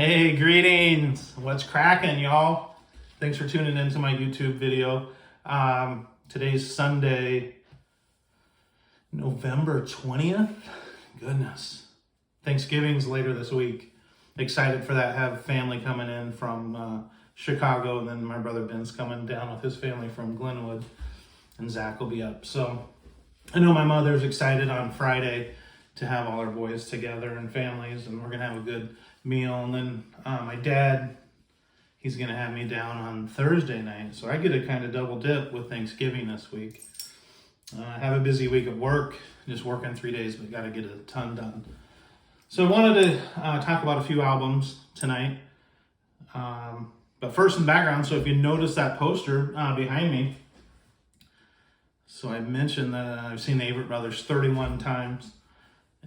Hey, greetings. What's cracking, y'all? Thanks for tuning into my YouTube video. Today's Sunday, November 20th. Goodness. Thanksgiving's later this week. Excited for that. Have family coming in from Chicago, and then my brother Ben's coming down with his family from Glenwood, and Zach will be up. So I know my mother's excited on Friday to have all our boys together and families, and we're gonna have a good meal. And then my dad, he's gonna have me down on Thursday night, so I get a kind of double dip with Thanksgiving this week. I have a busy week at work, just working 3 days, but got to get a ton done. So I wanted to talk about a few albums tonight. But first, in the background, so if you notice that poster behind me, so I mentioned that I've seen the Avett Brothers 31 times.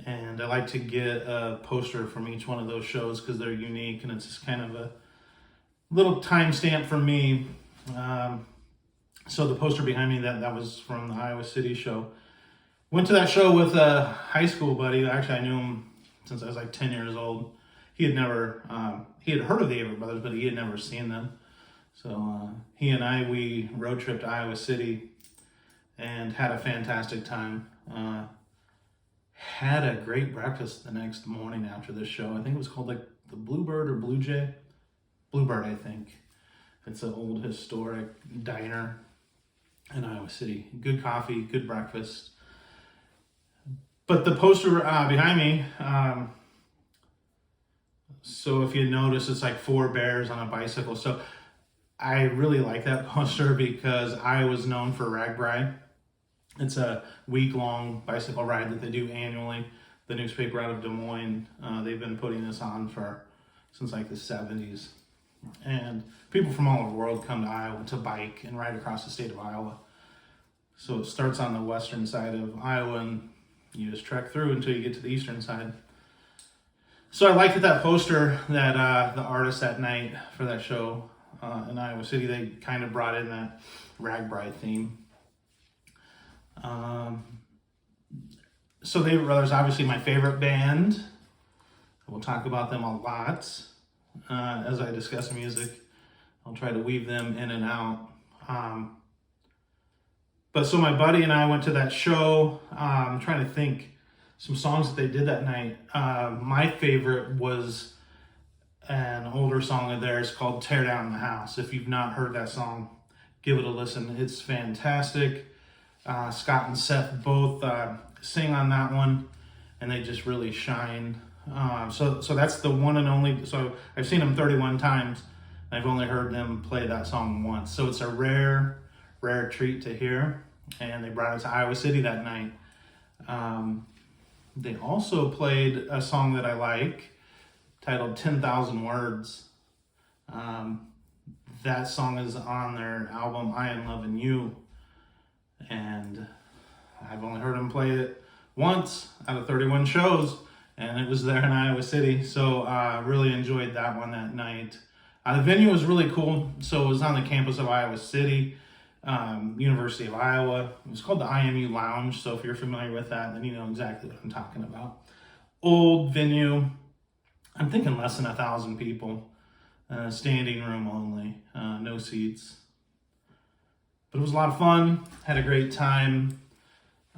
And I like to get a poster from each one of those shows because they're unique, and it's just kind of a little timestamp for me. So the poster behind me, that was from the Iowa City show. Went to that show with a high school buddy. Actually, I knew him since I was like 10 years old. He had never, he had heard of the Avett Brothers, but he had never seen them. So he and I, we road tripped to Iowa City and had a fantastic time. Had a great breakfast the next morning after this show. I think it was called like the Bluebird or Blue Jay. Bluebird, I think. It's an old historic diner in Iowa City. Good coffee, good breakfast. But the poster behind me, so if you notice, it's like 4 bears on a bicycle. So I really like that poster because I was known for RAGBRAI. It's a week-long bicycle ride that they do annually. The newspaper out of Des Moines, they've been putting this on since like the 70s. And people from all over the world come to Iowa to bike and ride across the state of Iowa. So it starts on the western side of Iowa, and you just trek through until you get to the eastern side. So I liked that poster that the artists that night for that show in Iowa City, they kind of brought in that RAGBRAI theme. So the Avett Brothers, obviously my favorite band. We'll talk about them a lot as I discuss music. I'll try to weave them in and out. But so my buddy and I went to that show. I'm trying to think some songs that they did that night. My favorite was an older song of theirs called Tear Down the House. If you've not heard that song, give it a listen. It's fantastic. Scott and Seth both sing on that one, and they just really shine. So that's the one and only. So I've seen them 31 times. And I've only heard them play that song once. So it's a rare treat to hear. And they brought it to Iowa City that night. They also played a song that I like, titled 10,000 Words. That song is on their album I Am Loving You. And I've only heard him play it once out of 31 shows, and it was there in Iowa City. So I really enjoyed that one that night. The venue was really cool. So it was on the campus of Iowa City, University of Iowa. It was called the IMU Lounge. So if you're familiar with that, then you know exactly what I'm talking about. Old venue. I'm thinking less than 1,000 people. Standing room only, no seats. But it was a lot of fun, had a great time.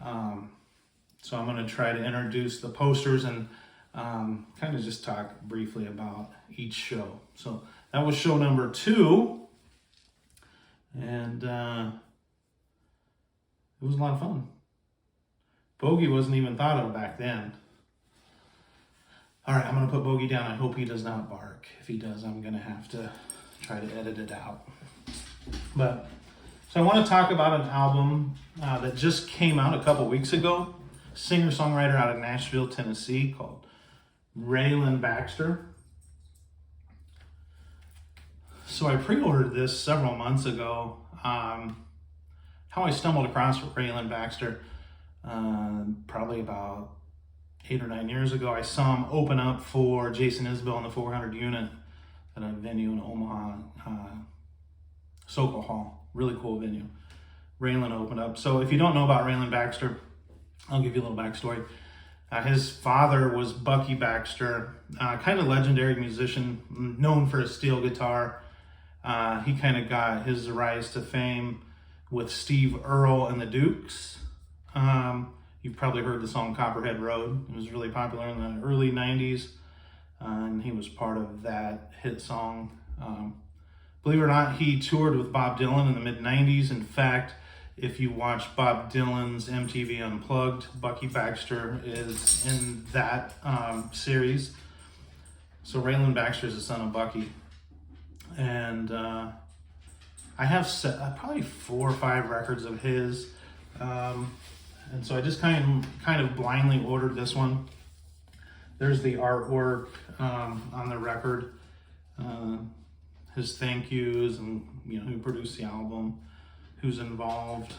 So I'm going to try to introduce the posters and kind of just talk briefly about each show. So that was show number 2. And it was a lot of fun. Bogey wasn't even thought of back then. All right, I'm going to put Bogey down. I hope he does not bark. If he does, I'm going to have to try to edit it out. So I want to talk about an album that just came out a couple weeks ago. Singer-songwriter out of Nashville, Tennessee, called Rayland Baxter. So I pre-ordered this several months ago. How I stumbled across Rayland Baxter, probably about 8 or 9 years ago. I saw him open up for Jason Isbell in the 400 unit at a venue in Omaha, Sokol Hall. Really cool venue. Rayland opened up. So if you don't know about Rayland Baxter, I'll give you a little backstory. His father was Bucky Baxter, kind of legendary musician, known for his steel guitar. He kind of got his rise to fame with Steve Earle and the Dukes. You've probably heard the song Copperhead Road. It was really popular in the early 90s, and he was part of that hit song. Believe it or not, he toured with Bob Dylan in the mid-90s. In fact, if you watch Bob Dylan's MTV Unplugged, Bucky Baxter is in that series. So Rayland Baxter is the son of Bucky. And I have probably 4 or 5 records of his. And so I just kind of blindly ordered this one. There's the artwork on the record. His thank yous and who produced the album, who's involved,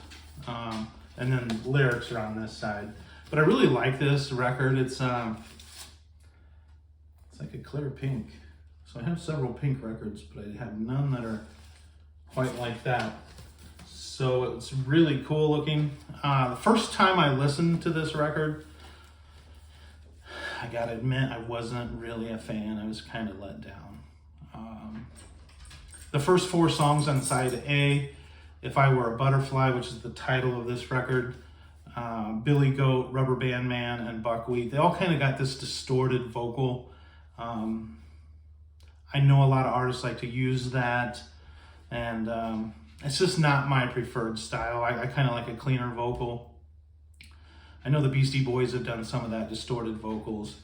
and then lyrics are on this side. But I really like this record. It's like a clear pink. So I have several pink records, but I have none that are quite like that. So it's really cool looking. The first time I listened to this record, I gotta admit I wasn't really a fan. I was kind of let down. The first 4 songs on side A, If I Were a Butterfly, which is the title of this record, Billy Goat, Rubber Band Man, and Buckwheat, they all kind of got this distorted vocal. I know a lot of artists like to use that, and it's just not my preferred style. I kind of like a cleaner vocal. I know the Beastie Boys have done some of that distorted vocals.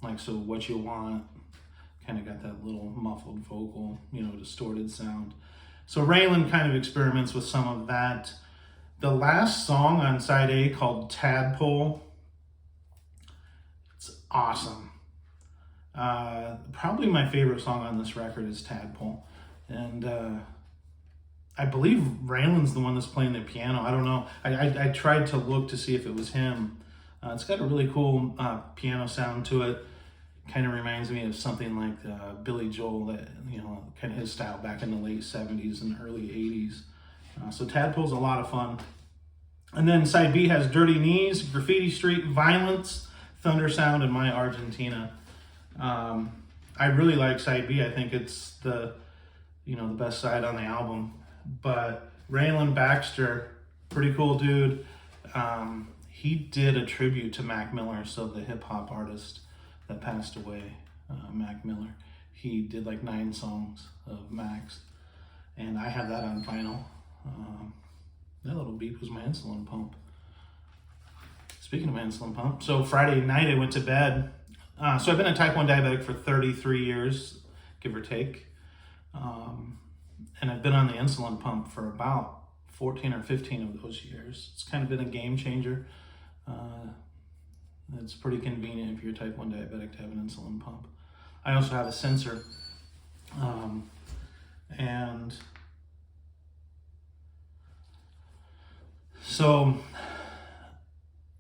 Like So What You Want, kind of got that little muffled vocal, distorted sound. So Rayland kind of experiments with some of that. The last song on side A, called Tadpole, it's awesome. Probably my favorite song on this record is Tadpole. And I believe Rayland's the one that's playing the piano. I don't know. I tried to look to see if it was him. It's got a really cool piano sound to it. Kind of reminds me of something like Billy Joel, that kind of his style back in the late 70s and early 80s. So Tadpole's a lot of fun. And then side B has Dirty Knees, Graffiti Street, Violence, Thunder Sound, and My Argentina. I really like side B. I think it's the best side on the album. But Rayland Baxter, pretty cool dude. He did a tribute to Mac Miller, so the hip hop artist that passed away, Mac Miller. He did like 9 songs of Mac's, and I have that on vinyl. That little beep was my insulin pump. Speaking of my insulin pump, so Friday night I went to bed. So I've been a type 1 diabetic for 33 years, give or take. And I've been on the insulin pump for about 14 or 15 of those years. It's kind of been a game changer. It's pretty convenient if you're a type 1 diabetic to have an insulin pump. I also have a sensor. And so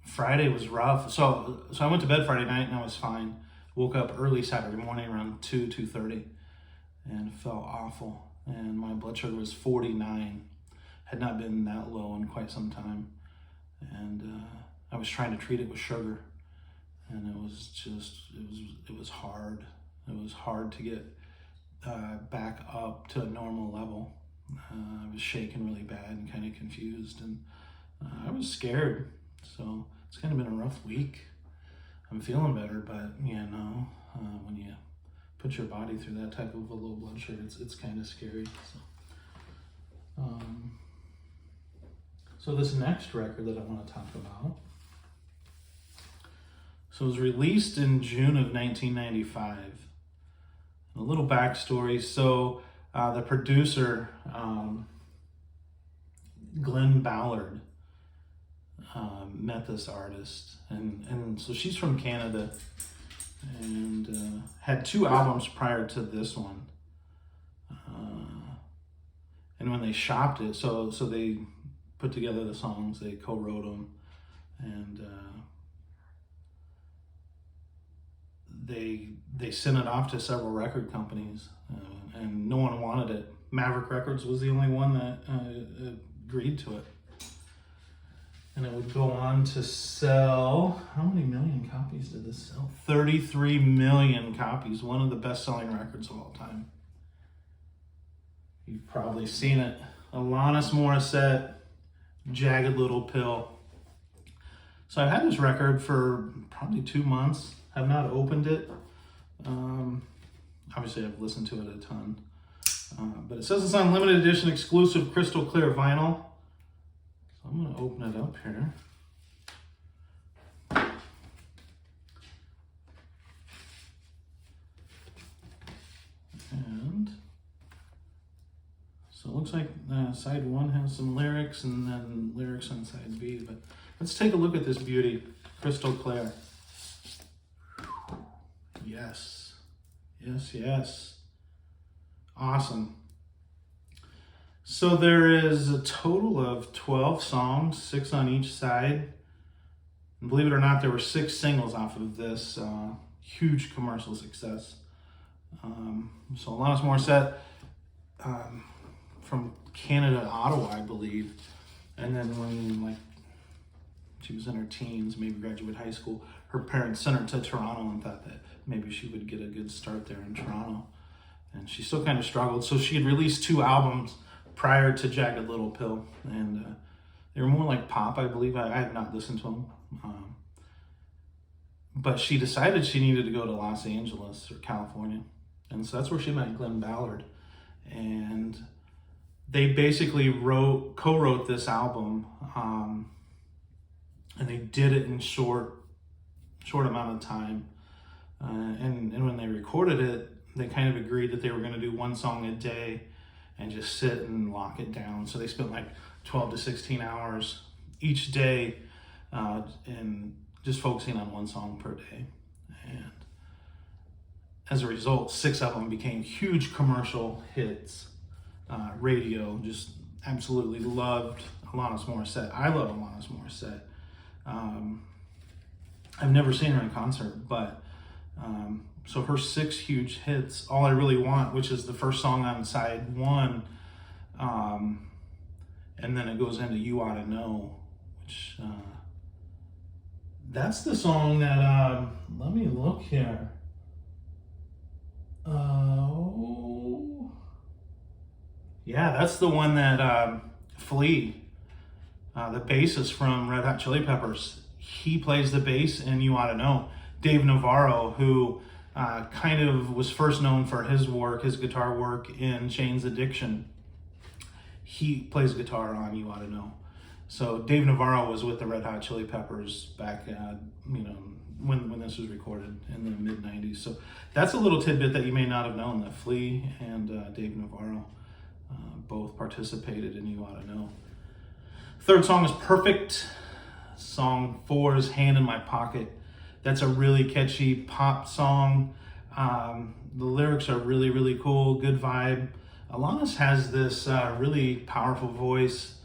Friday was rough. So I went to bed Friday night and I was fine. Woke up early Saturday morning around 2:30 and it felt awful. And my blood sugar was 49. Had not been that low in quite some time. And I was trying to treat it with sugar. And it was hard. It was hard to get back up to a normal level. I was shaking really bad and kind of confused, and I was scared. So it's kind of been a rough week. I'm feeling better, but when you put your body through that type of a low blood sugar, it's kind of scary. So this next record that I want to talk about. So it was released in June of 1995. A little backstory. So the producer, Glenn Ballard, met this artist. And so she's from Canada and had 2 albums prior to this one. And when they shopped it, so they put together the songs, they co-wrote them, and they sent it off to several record companies, and no one wanted it. Maverick Records was the only one that agreed to it. And it would go on to sell, how many million copies did this sell? 33 million copies, one of the best-selling records of all time. You've probably seen it. Alanis Morissette, Jagged Little Pill. So I've had this record for probably 2 months. I've not opened it. Obviously I've listened to it a ton. But it says it's on limited edition exclusive crystal clear vinyl. So I'm going to open it up here. And so it looks like side 1 has some lyrics and then lyrics on side B. But let's take a look at this beauty. Crystal clear. Yes. Yes, yes. Awesome. So there is a total of 12 songs, 6 on each side. And believe it or not, there were 6 singles off of this huge commercial success. So Alanis Morissette from Canada, Ottawa, I believe. And then when she was in her teens, maybe graduate high school, her parents sent her to Toronto and thought that maybe she would get a good start there in Toronto. And she still kind of struggled. So she had released 2 albums prior to Jagged Little Pill. And they were more like pop, I believe. I had not listened to them. But she decided she needed to go to Los Angeles or California. And so that's where she met Glenn Ballard. And they basically co-wrote this album. And they did it in short amount of time. And when they recorded it, they kind of agreed that they were going to do 1 song a day and just sit and lock it down. So they spent like 12 to 16 hours each day and just focusing on 1 song per day. And as a result, 6 of them became huge commercial hits. Radio, just absolutely loved Alanis Morissette. I love Alanis Morissette. I've never seen her in concert, but so her 6 huge hits, All I Really Want, which is the first song on side 1, and then it goes into You Oughta Know, which that's the song that, let me look here. Yeah, that's the one that Flea, the bassist from Red Hot Chili Peppers, he plays the bass in You Oughta Know. Dave Navarro, who kind of was first known for his guitar work in Shane's Addiction, he plays guitar on You Oughta Know. So Dave Navarro was with the Red Hot Chili Peppers back, when this was recorded in the mid-90s. So that's a little tidbit that you may not have known, that Flea and Dave Navarro both participated in You Oughta Know. 3rd song is Perfect. Song 4 is Hand in My Pocket. That's a really catchy pop song. The lyrics are really, really cool, good vibe. Alanis has this really powerful voice.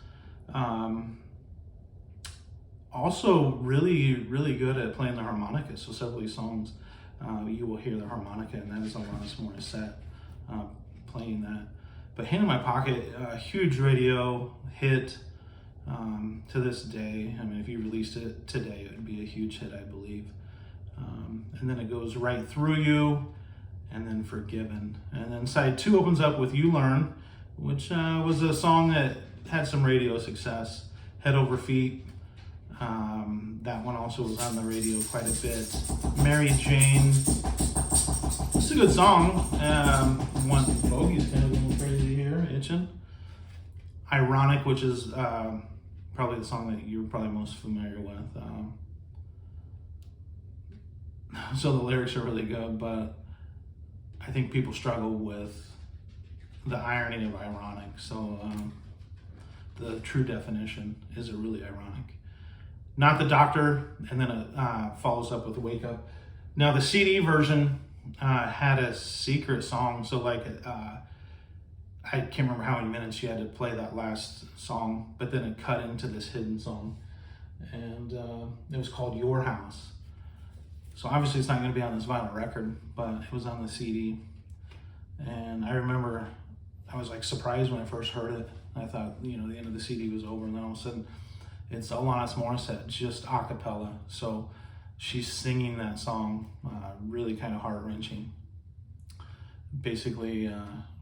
Also really, really good at playing the harmonica. So several of these songs, you will hear the harmonica, and that is Alanis Morissette playing that. But Hand in My Pocket, a huge radio hit to this day. I mean, if you released it today, it would be a huge hit, I believe. And then it goes Right Through You, and then Forgiven. And then side 2 opens up with You Learn, which was a song that had some radio success. Head Over Feet. That one also was on the radio quite a bit. Mary Jane. It's a good song. One Bogey's kind of going crazy here, itching. Ironic, which is probably the song that you're probably most familiar with. So the lyrics are really good, but I think people struggle with the irony of ironic. So the true definition, is it really ironic? Not the Doctor, and then it follows up with Wake Up. Now the CD version had a secret song, so like I can't remember how many minutes you had to play that last song, but then it cut into this hidden song, and it was called Your House. So obviously it's not going to be on this vinyl record, but it was on the CD. And I remember I was like surprised when I first heard it. I thought, the end of the CD was over, and then all of a sudden It's Alanis Morissette, just a cappella. So she's singing that song, really kind of heart-wrenching. Basically,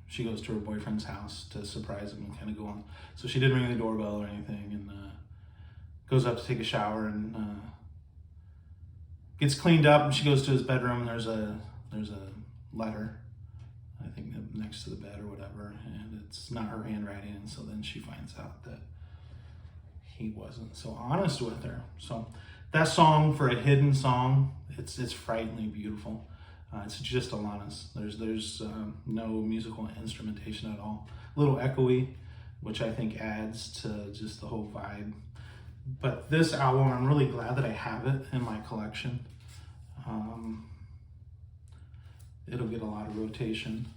she goes to her boyfriend's house to surprise him and kind of go on. So she didn't ring the doorbell or anything, and goes up to take a shower and gets cleaned up. And she goes to his bedroom, and there's a letter, I think, next to the bed or whatever, and it's not her handwriting. And so then she finds out that he wasn't so honest with her. So that song, for a hidden song, it's frighteningly beautiful. It's just Alanis. There's no musical instrumentation at all. A little echoey, which I think adds to just the whole vibe. But this album, I'm really glad that I have it in my collection. It'll get a lot of rotation,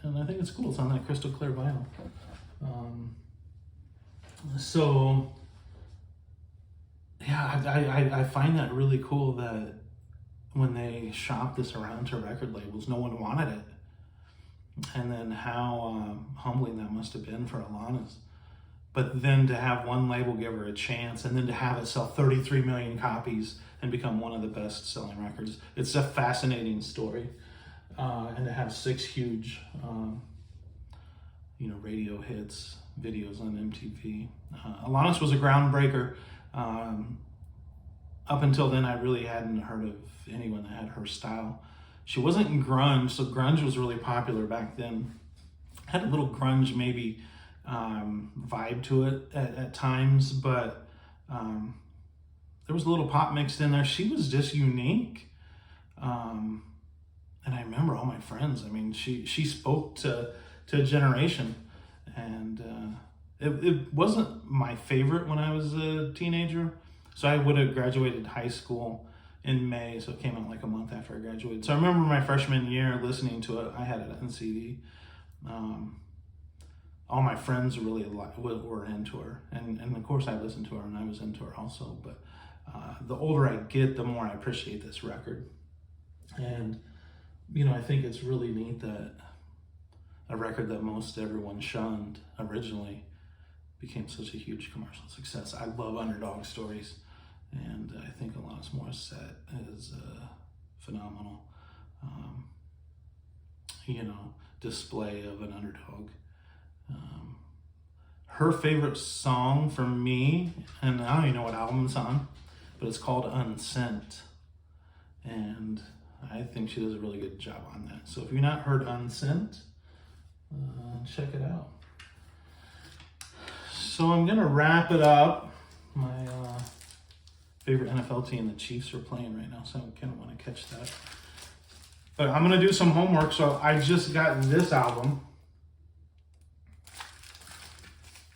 and I think it's cool. It's on that crystal clear vinyl. So yeah, I find that really cool that when they shopped this around to record labels, no one wanted it. And then how humbling that must have been for Alanis. But then to have one label give her a chance, and then to have it sell 33 million copies and become one of the best-selling records. It's a fascinating story. And to have 6 huge, radio hits, videos on MTV. Alanis was a groundbreaker. Up until then, I really hadn't heard of anyone that had her style. She wasn't in grunge, so grunge was really popular back then. Had a little grunge maybe vibe to it at times, but there was a little pop mixed in there. She was just unique. And I remember all my friends. I mean, she spoke to a generation, and it wasn't my favorite when I was a teenager. So I would have graduated high school in May, so it came out like a month after I graduated. So I remember my freshman year listening to it. I had it on CD. All my friends really were into her, and of course I listened to her, and I was into her also. But the older I get, the more I appreciate this record. And I think it's really neat that a record that most everyone shunned originally became such a huge commercial success. I love underdog stories, and I think Alanis Morissette is phenomenal, display of an underdog. Her favorite song for me, and I don't even know what album it's on, but it's called Unsent, and I think she does a really good job on that. So if you've not heard Unsent, check it out. So I'm going to wrap it up. My favorite NFL team, the Chiefs, are playing right now, so I kind of want to catch that. But I'm going to do some homework. So I just got this album,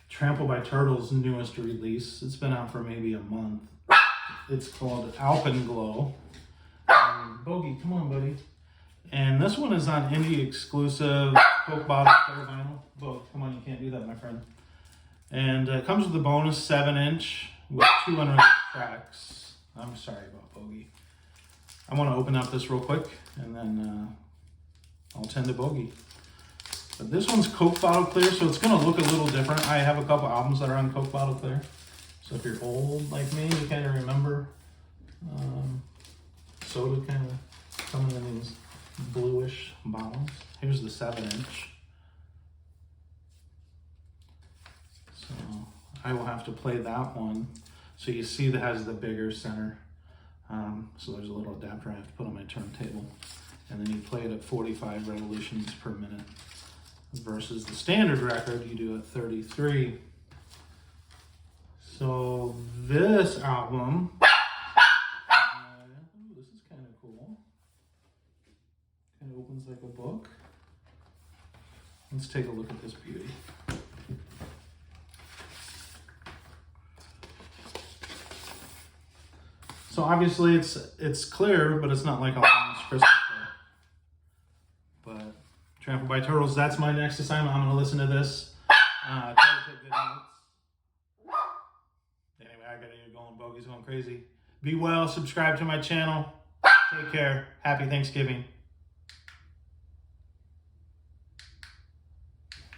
Trampled by Turtles' newest release. It's been out for maybe a month. It's called Alpenglow. Bogey, come on, buddy. And this one is on indie exclusive Coke bottle clear vinyl. Both, come on, you can't do that, my friend. And it comes with a bonus 7-inch with 2 unreleased tracks. I'm sorry about Bogey. I want to open up this real quick, and then I'll tend to Bogey. But this one's Coke bottle clear, so it's going to look a little different. I have a couple albums that are on Coke bottle clear. So if you're old like me, you kind of remember soda kind of coming in these bluish bottles. Here's the 7-inch. So I will have to play that one. So you see that has the bigger center. So there's a little adapter I have to put on my turntable. And then you play it at 45 revolutions per minute. Versus the standard record, you do at 33. So this album, this is kind of cool. Kind of opens like a book. Let's take a look at this beauty. So obviously it's clear, but it's not like Alanis crystal clear. But Trampled by Turtles, that's my next assignment. I'm going to listen to this. Try to take good notes. Anyway, I got to get going. Bogey's going crazy. Be well. Subscribe to my channel. Take care. Happy Thanksgiving.